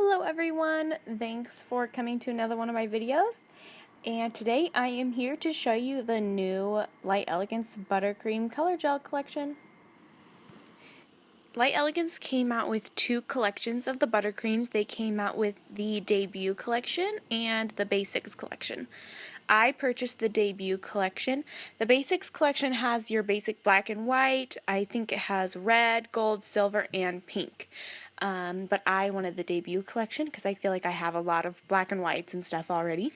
Hello everyone, thanks for coming to another one of my videos, and today I am here to show you the new Light Elegance Buttercream Color Gel collection. Light Elegance came out with two collections of the buttercreams. They came out with the debut collection and the basics collection. I purchased the debut collection. The basics collection has your basic black and white. I think it has red, gold, silver, and pink. But I wanted the debut collection because I feel like I have a lot of black and whites and stuff already.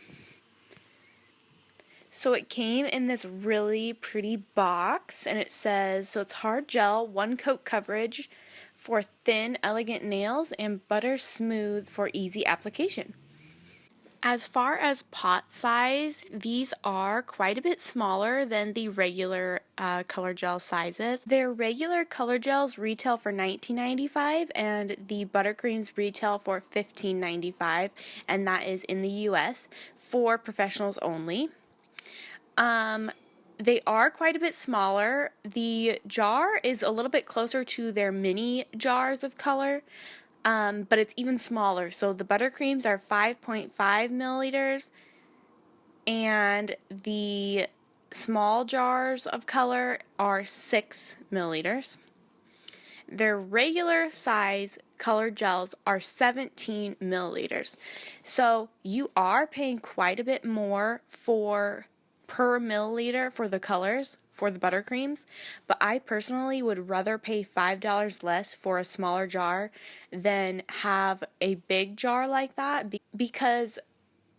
So it came in this really pretty box, and it says, so it's hard gel, 1 coat coverage for thin, elegant nails, and butter smooth for easy application. As far as pot size, these are quite a bit smaller than the regular color gel sizes. Their regular color gels retail for $19.95 and the buttercreams retail for $15.95, and that is in the US for professionals only. They are quite a bit smaller. The jar is a little bit closer to their mini jars of color. But it's even smaller. So the buttercreams are 5.5 milliliters, and the small jars of color are 6 milliliters. Their regular size color gels are 17 milliliters. So you are paying quite a bit more per milliliter for the colors for the buttercreams, but I personally would rather pay $5 less for a smaller jar than have a big jar like that, because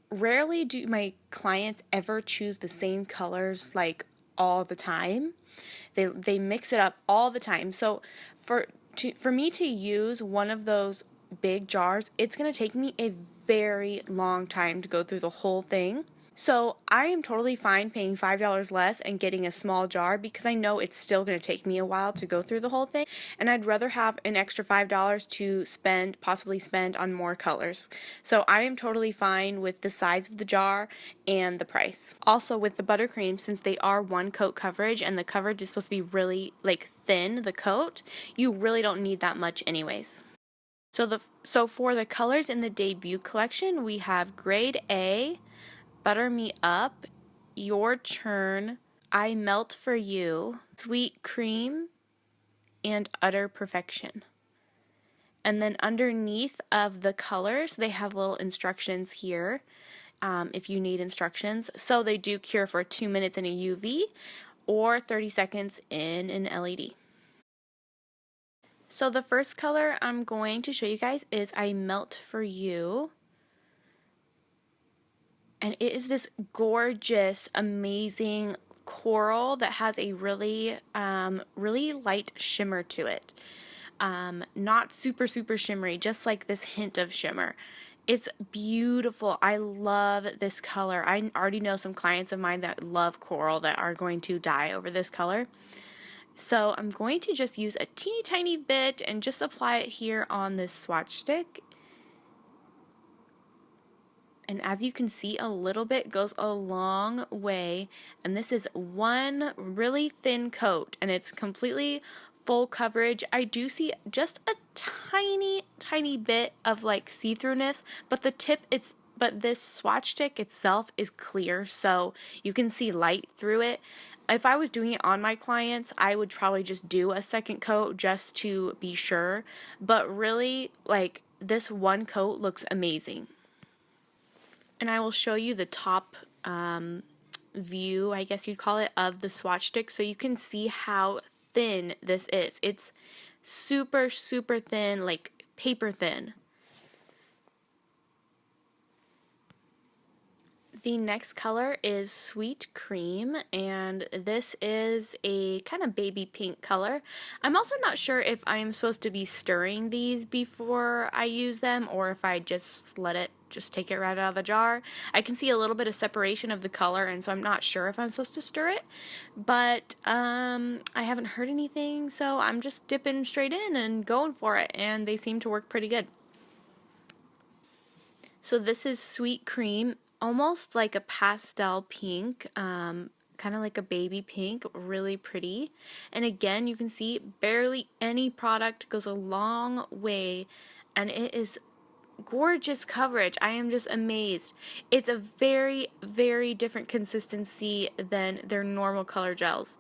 rarely do my clients ever choose the same colors like all the time. They mix it up all the time. So for me to use one of those big jars, it's going to take me a very long time to go through the whole thing. So I am totally fine paying $5 less and getting a small jar because I know it's still going to take me a while to go through the whole thing, and I'd rather have an extra $5 to possibly spend on more colors. So I am totally fine with the size of the jar and the price. Also with the buttercream, since they are 1 coat coverage and the coverage is supposed to be really thin, the coat, you really don't need that much anyways. So for the colors in the debut collection, we have Grade A, Butter Me Up, Your Turn, I Melt for You, Sweet Cream, and Utter Perfection. And then underneath of the colors, they have little instructions here if you need instructions. So they do cure for 2 minutes in a UV or 30 seconds in an LED. So the first color I'm going to show you guys is I Melt for You. And it is this gorgeous, amazing coral that has a really light shimmer to it. Not super shimmery, just like this hint of shimmer. It's beautiful. I love this color. I already know some clients of mine that love coral that are going to die over this color. So I'm going to just use a teeny tiny bit and just apply it here on this swatch stick. And as you can see, a little bit goes a long way, and this is one really thin coat, and it's completely full coverage. I do see just a tiny bit of see-throughness, but this swatch stick itself is clear, so you can see light through it. If I was doing it on my clients, I would probably just do a second coat just to be sure, but really, this one coat looks amazing. And I will show you the top view, I guess you'd call it, of the swatch stick so you can see how thin this is. It's super thin, like paper thin. The next color is Sweet Cream, and this is a kind of baby pink color. I'm also not sure if I'm supposed to be stirring these before I use them or if I just take it right out of the jar. I can see a little bit of separation of the color, and so I'm not sure if I'm supposed to stir it, but I haven't heard anything, so I'm just dipping straight in and going for it, and they seem to work pretty good. So this is Sweet Cream, almost like a pastel pink, kind of like a baby pink, really pretty. And again, you can see barely any product, goes a long way, and it is gorgeous coverage. I am just amazed. It's a very, very different consistency than their normal color gels.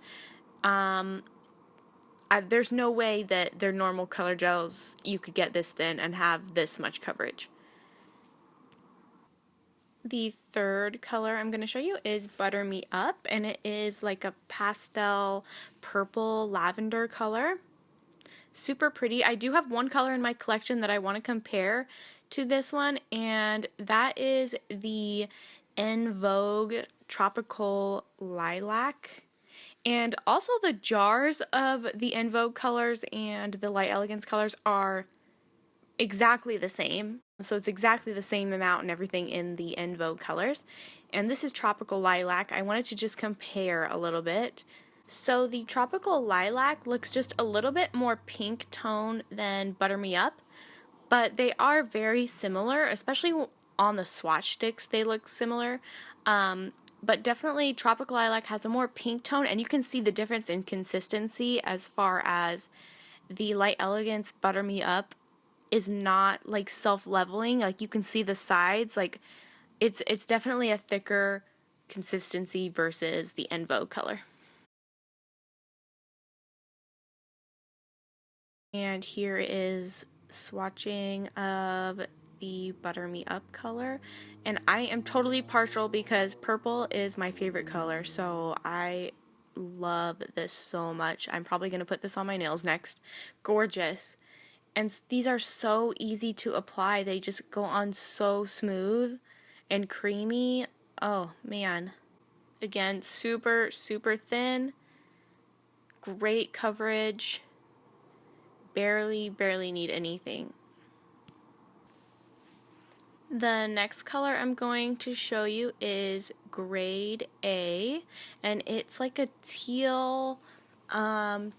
There's no way that their normal color gels you could get this thin and have this much coverage. The third color I'm going to show you is Butter Me Up, and it is like a pastel purple lavender color. Super pretty. I do have one color in my collection that I want to compare to this one, and that is the En Vogue Tropical Lilac. And also the jars of the En Vogue colors and the Light Elegance colors are exactly the same. So it's exactly the same amount and everything in the En Vogue colors. And this is Tropical Lilac. I wanted to just compare a little bit. So the Tropical Lilac looks just a little bit more pink tone than Butter Me Up, but they are very similar, especially on the swatch sticks they look similar. But definitely Tropical Lilac has a more pink tone, and you can see the difference in consistency as far as the Light Elegance Butter Me Up is not like self-leveling. Like you can see the sides, like it's definitely a thicker consistency versus the En Vogue color. And here is swatching of the Butter Me Up color. And I am totally partial because purple is my favorite color, so I love this so much. I'm probably going to put this on my nails next. Gorgeous. And these are so easy to apply. They just go on so smooth and creamy. Oh man. Again, super, super thin. Great coverage. Barely need anything. The next color I'm going to show you is Grade A, and it's like a teal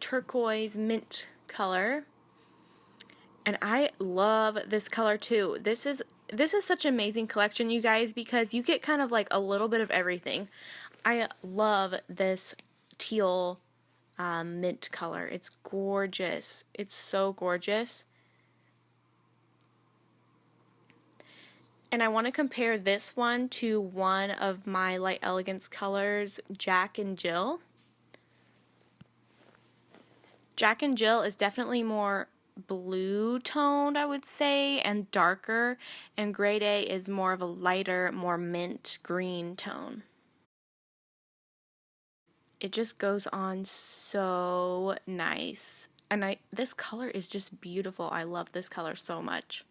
turquoise mint color. And I love this color too. This is such an amazing collection, you guys, because you get kind of like a little bit of everything. I love this teal mint color. It's gorgeous. It's so gorgeous. And I want to compare this one to one of my Light Elegance colors, Jack and Jill. Jack and Jill is definitely more blue toned, I would say, and darker, and Grade A is more of a lighter, more mint green tone. It just goes on so nice. And this color is just beautiful. I love this color so much.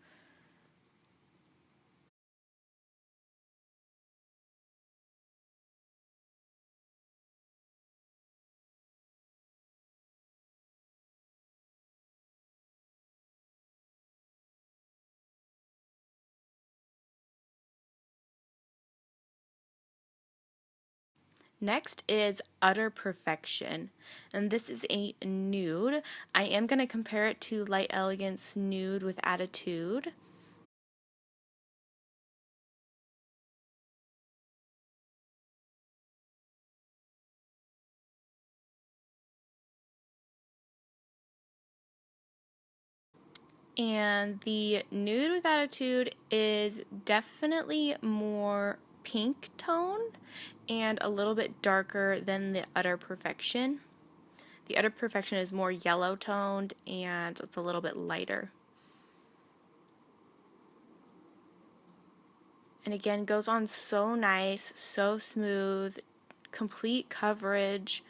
Next is Utter Perfection, and this is a nude. I am going to compare it to Light Elegance Nude with Attitude. And the Nude with Attitude is definitely more pink toned and a little bit darker than the Utter Perfection. The Utter Perfection is more yellow toned and it's a little bit lighter. And again, goes on so nice, so smooth, complete coverage,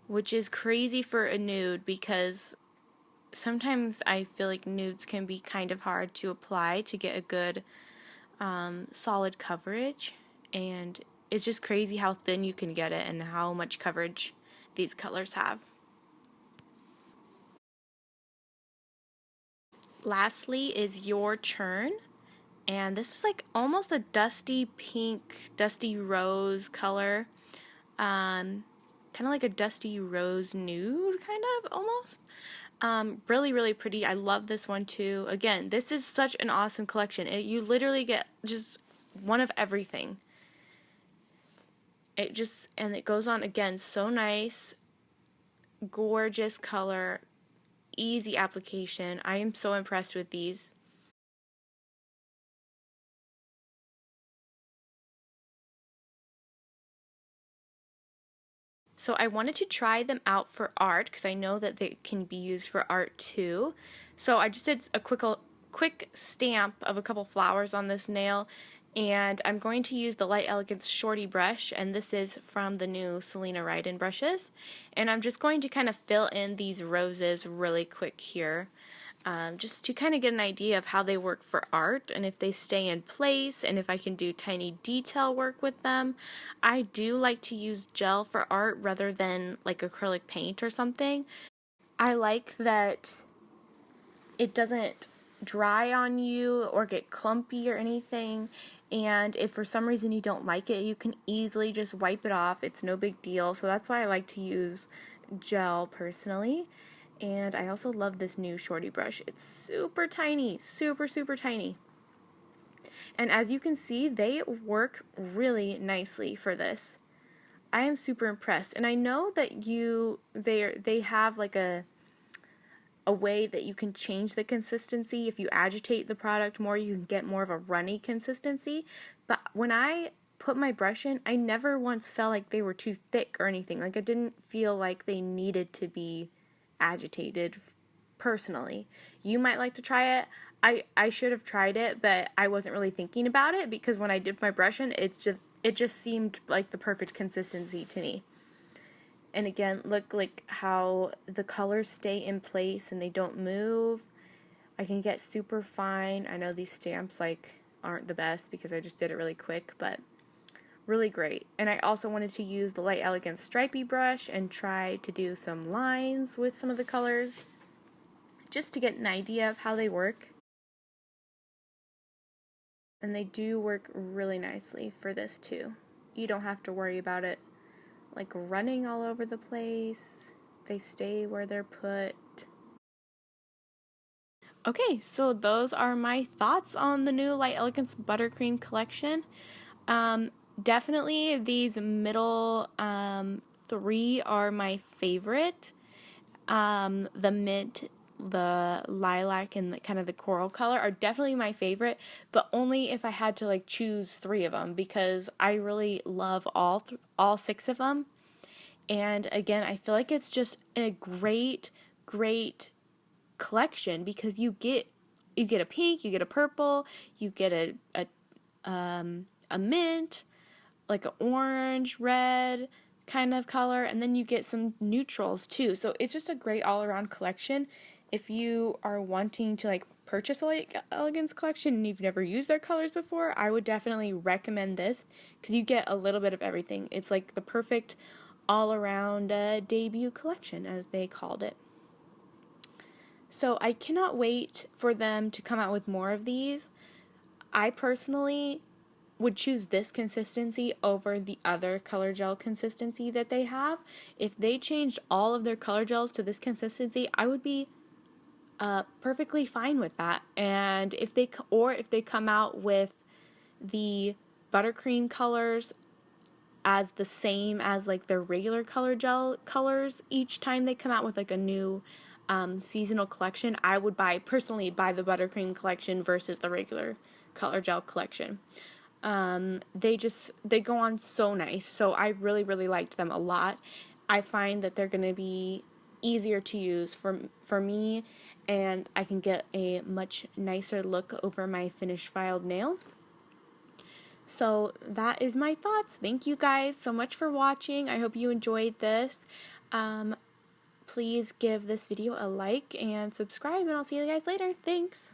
which is crazy for a nude because sometimes I feel like nudes can be kind of hard to apply to get a good solid coverage, and it's just crazy how thin you can get it and how much coverage these colors have. Lastly is Your Churn, and this is like almost a dusty pink, dusty rose color, kind of like a dusty rose nude, kind of almost. Really pretty. I love this one too. Again, this is such an awesome collection. You literally get just one of everything. And it goes on again so nice, gorgeous color, easy application. I am so impressed with these. So I wanted to try them out for art because I know that they can be used for art too. So I just did a quick stamp of a couple flowers on this nail, and I'm going to use the Light Elegance Shorty brush, and this is from the new Selena Ryden brushes. And I'm just going to kind of fill in these roses really quick here. Just to kind of get an idea of how they work for art and if they stay in place and if I can do tiny detail work with them. I do like to use gel for art rather than like acrylic paint or something. I like that it doesn't dry on you or get clumpy or anything, and if for some reason you don't like it, you can easily just wipe it off. It's no big deal, so that's why I like to use gel personally. And I also love this new Shorty brush. It's super tiny, super tiny. And as you can see, they work really nicely for this. I am super impressed. And I know that they have like a way that you can change the consistency. If you agitate the product more, you can get more of a runny consistency. But when I put my brush in, I never once felt like they were too thick or anything. Like, I didn't feel like they needed to be agitated personally. You might like to try it. I should have tried it, but I wasn't really thinking about it because when I dipped my brush in, it just seemed like the perfect consistency to me. And again, look like how the colors stay in place and they don't move. I can get super fine. I know these stamps like aren't the best because I just did it really quick, but really great. And I also wanted to use the Light Elegance stripey brush and try to do some lines with some of the colors just to get an idea of how they work. And they do work really nicely for this too. You don't have to worry about it like running all over the place. They stay where they're put. Okay, so those are my thoughts on the new Light Elegance Buttercream collection. Definitely these middle three are my favorite. The mint, the lilac, and the kind of the coral color are definitely my favorite, but only if I had to like choose three of them because I really love all six of them. And again, I feel like it's just a great collection because you get a pink, you get a purple, you get a mint, like an orange, red kind of color, and then you get some neutrals too. So it's just a great all-around collection. If you are wanting to like purchase a Light Elegance collection and you've never used their colors before, I would definitely recommend this because you get a little bit of everything. It's like the perfect all-around debut collection, as they called it. So I cannot wait for them to come out with more of these. I personally would choose this consistency over the other color gel consistency that they have. If they changed all of their color gels to this consistency, I would be perfectly fine with that. And if they come out with the buttercream colors as the same as like their regular color gel colors each time they come out with like a new seasonal collection, I would personally buy the buttercream collection versus the regular color gel collection. They go on so nice, so I really liked them a lot. I find that they're going to be easier to use for me, and I can get a much nicer look over my finished filed nail. So that is my thoughts. Thank you guys so much for watching. I hope you enjoyed this. Please give this video a like and subscribe, and I'll see you guys later. Thanks!